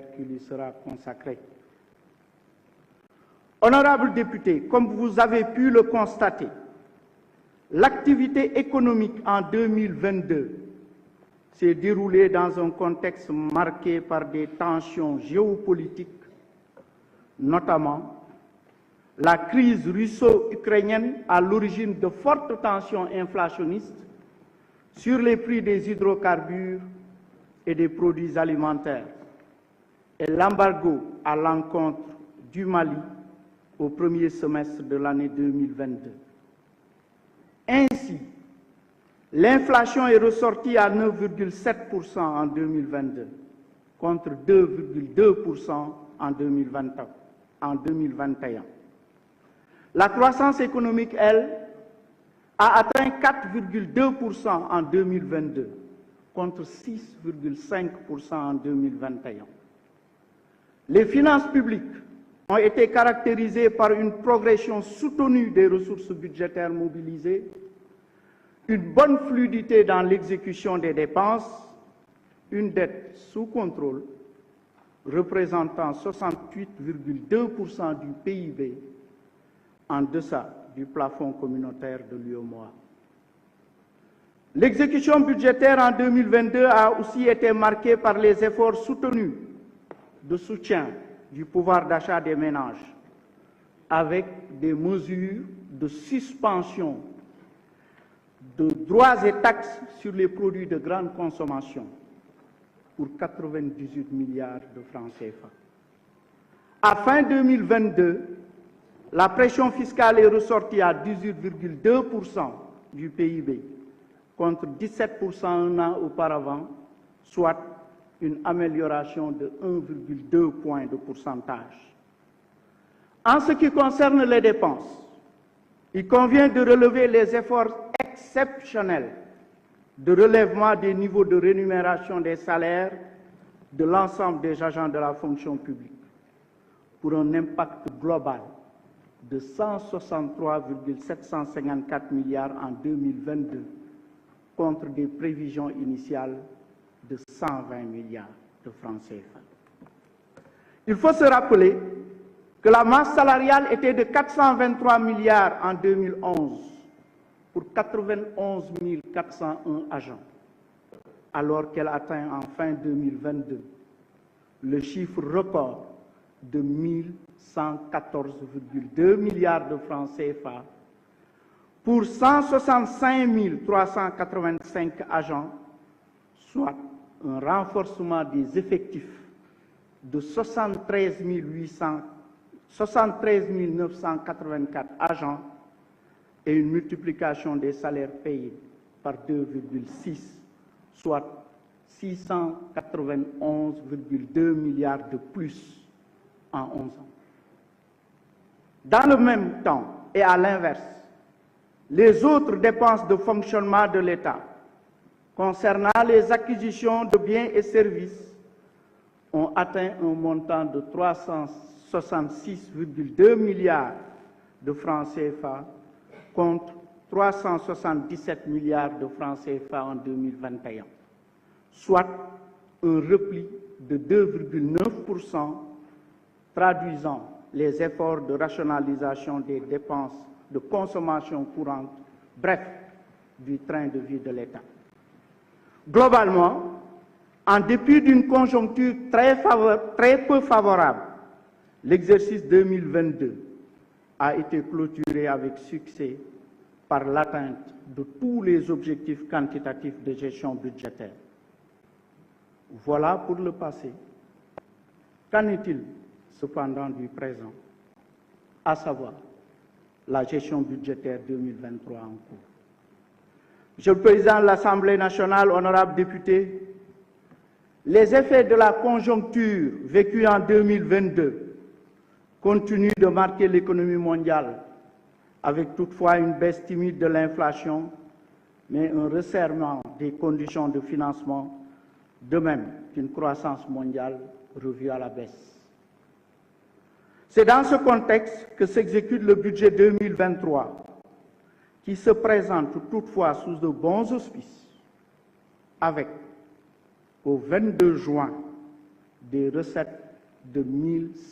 qui lui sera consacré. Honorables députés, comme vous avez pu le constater, l'activité économique en 2022 s'est déroulée dans un contexte marqué par des tensions géopolitiques, notamment la crise russo-ukrainienne à l'origine de fortes tensions inflationnistes sur les prix des hydrocarbures et des produits alimentaires, et l'embargo à l'encontre du Mali au premier semestre de l'année 2022. Ainsi, l'inflation est ressortie à 9,7% en 2022, contre 2,2% en 2021. La croissance économique, elle, a atteint 4,2% en 2022, contre 6,5% en 2021. Les finances publiques ont été caractérisées par une progression soutenue des ressources budgétaires mobilisées, une bonne fluidité dans l'exécution des dépenses, une dette sous contrôle représentant 68,2% du PIB, en deçà du plafond communautaire de l'UEMOA. L'exécution budgétaire en 2022 a aussi été marquée par les efforts soutenus de soutien du pouvoir d'achat des ménages, avec des mesures de suspension de droits et taxes sur les produits de grande consommation pour 98 milliards de francs CFA. À fin 2022, la pression fiscale est ressortie à 18,2% du PIB, contre 17% un an auparavant, soit une amélioration de 1,2 point de pourcentage. En ce qui concerne les dépenses, il convient de relever les efforts exceptionnels de relèvement des niveaux de rémunération des salaires de l'ensemble des agents de la fonction publique, pour un impact global de 163,754 milliards en 2022, contre des prévisions initiales de 120 milliards de francs CFA. Il faut se rappeler que la masse salariale était de 423 milliards en 2011 pour 91 401 agents, alors qu'elle atteint en fin 2022 le chiffre record de 1114,2 milliards de francs CFA pour 165 385 agents, soit un renforcement des effectifs de 73 984 agents et une multiplication des salaires payés par 2,6, soit 691,2 milliards de plus en 11 ans. Dans le même temps, et à l'inverse, les autres dépenses de fonctionnement de l'État concernant les acquisitions de biens et services ont atteint un montant de 366,2 milliards de francs CFA contre 377 milliards de francs CFA en 2021, soit un repli de 2,9%, traduisant les efforts de rationalisation des dépenses de consommation courante, bref, du train de vie de l'État. Globalement, en dépit d'une conjoncture très peu favorable, l'exercice 2022 a été clôturé avec succès par l'atteinte de tous les objectifs quantitatifs de gestion budgétaire. Voilà pour le passé. Qu'en est-il cependant du présent, à savoir la gestion budgétaire 2023 en cours? Monsieur le Président de l'Assemblée nationale, honorables députés, les effets de la conjoncture vécue en 2022 continuent de marquer l'économie mondiale, avec toutefois une baisse timide de l'inflation, mais un resserrement des conditions de financement, de même qu'une croissance mondiale revue à la baisse. C'est dans ce contexte que s'exécute le budget 2023, qui se présente toutefois sous de bons auspices, avec, au 22 juin des recettes de 1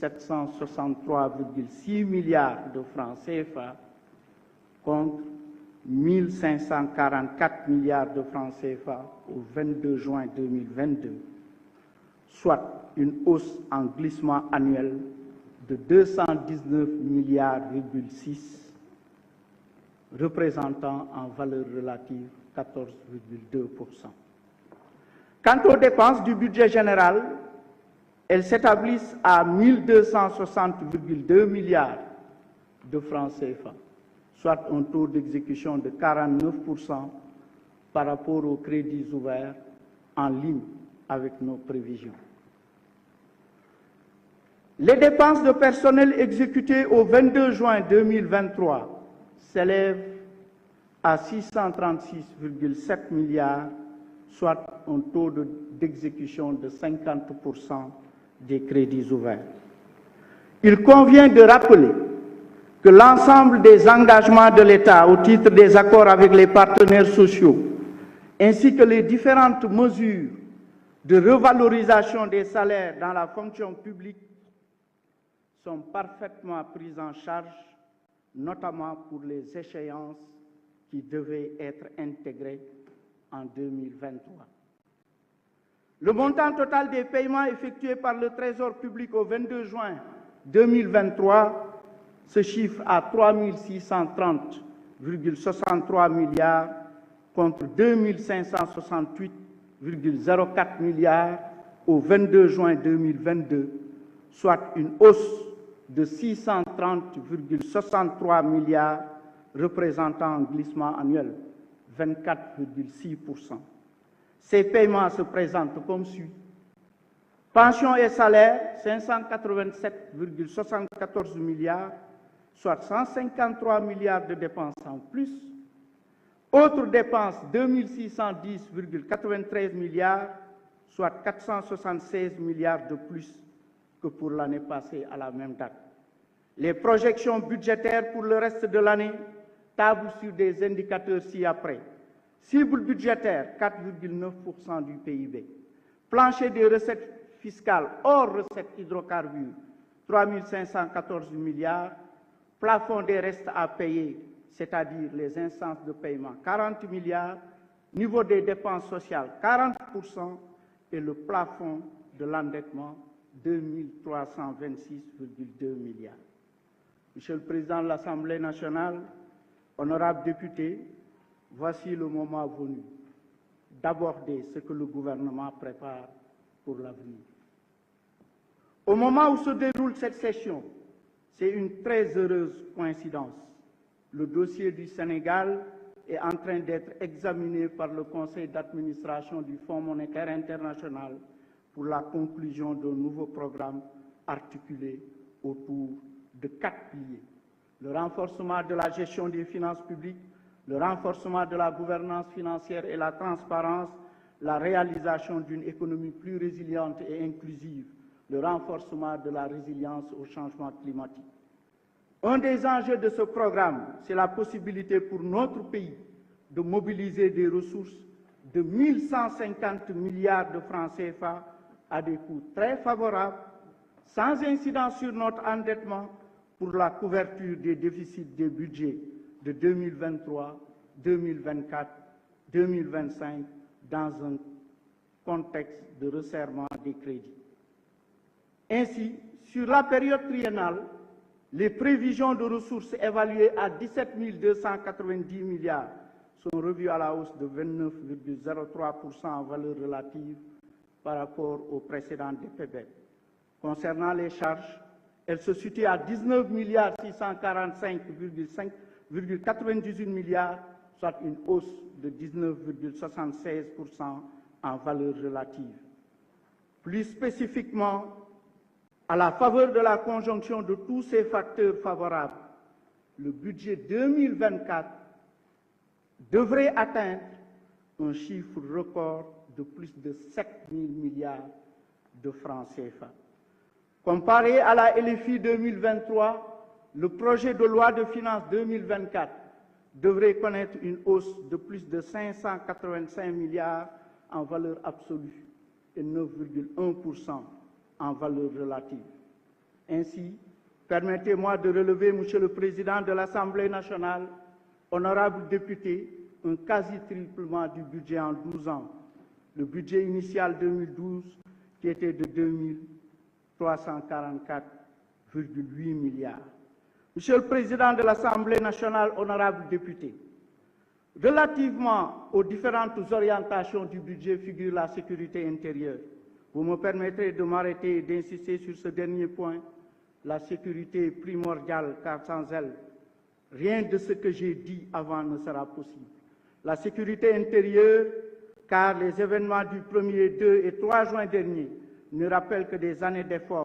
763,6 milliards de francs CFA contre 1 544 milliards de francs CFA au 22 juin 2022, soit une hausse en glissement annuel de 219 milliards,6, représentant en valeur relative 14,2%. Quant aux dépenses du budget général, elles s'établissent à 1 260,2 milliards de francs CFA, soit un taux d'exécution de 49% par rapport aux crédits ouverts, en ligne avec nos prévisions. Les dépenses de personnel exécutées au 22 juin 2023 s'élèvent à 636,7 milliards, soit un taux d'exécution de 50% des crédits ouverts. Il convient de rappeler que l'ensemble des engagements de l'État au titre des accords avec les partenaires sociaux, ainsi que les différentes mesures de revalorisation des salaires dans la fonction publique, sont parfaitement prises en charge, notamment pour les échéances qui devaient être intégrées en 2023. Le montant total des paiements effectués par le Trésor public au 22 juin 2023 se chiffre à 3 630,63 milliards contre 2 568,04 milliards au 22 juin 2022, soit une hausse de 630,63 milliards, représentant un glissement annuel 24,6%. Ces paiements se présentent comme suit. Pensions et salaires, 587,74 milliards, soit 153 milliards de dépenses en plus. Autres dépenses, 2610,93 milliards, soit 476 milliards de plus que pour l'année passée à la même date. Les projections budgétaires pour le reste de l'année tablent sur des indicateurs ci-après. Cible budgétaire, 4,9% du PIB. Plancher des recettes fiscales hors recettes hydrocarbures, 3 514 milliards. Plafond des restes à payer, c'est-à-dire les instances de paiement, 40 milliards. Niveau des dépenses sociales, 40%. Et le plafond de l'endettement, 2 326,2 milliards. Monsieur le Président de l'Assemblée nationale, honorables députés, voici le moment venu d'aborder ce que le gouvernement prépare pour l'avenir. Au moment où se déroule cette session, c'est une très heureuse coïncidence. Le dossier du Sénégal est en train d'être examiné par le Conseil d'administration du Fonds monétaire international pour la conclusion d'un nouveau programme articulé autour de 4 piliers. Le renforcement de la gestion des finances publiques, le renforcement de la gouvernance financière et la transparence, la réalisation d'une économie plus résiliente et inclusive, le renforcement de la résilience au changement climatique. Un des enjeux de ce programme, c'est la possibilité pour notre pays de mobiliser des ressources de 1 150 milliards de francs CFA à des coûts très favorables, sans incidence sur notre endettement, pour la couverture des déficits des budgets de 2023, 2024, 2025 dans un contexte de resserrement des crédits. Ainsi, sur la période triennale, les prévisions de ressources évaluées à 17 290 milliards sont revues à la hausse de 29,03% en valeur relative par rapport au précédent DPB. Concernant les charges, elles se situent à 19 645,98 milliards, soit une hausse de 19,76% en valeur relative. Plus spécifiquement, à la faveur de la conjonction de tous ces facteurs favorables, le budget 2024 devrait atteindre un chiffre record de plus de 7 000 milliards de francs CFA. Comparé à la LFI 2023, le projet de loi de finances 2024 devrait connaître une hausse de plus de 585 milliards en valeur absolue et 9,1% en valeur relative. Ainsi, permettez-moi de relever, Monsieur le Président de l'Assemblée nationale, honorables députés, un quasi-triplement du budget en 12 ans. Le budget initial 2012 qui était de 2344,8 milliards. Monsieur le Président de l'Assemblée nationale, honorables députés, relativement aux différentes orientations du budget figure la sécurité intérieure. Vous me permettrez de m'arrêter et d'insister sur ce dernier point. La sécurité est primordiale car sans elle, rien de ce que j'ai dit avant ne sera possible. La sécurité intérieure, car les événements du 1er, 2 et 3 juin dernier ne rappellent que des années d'efforts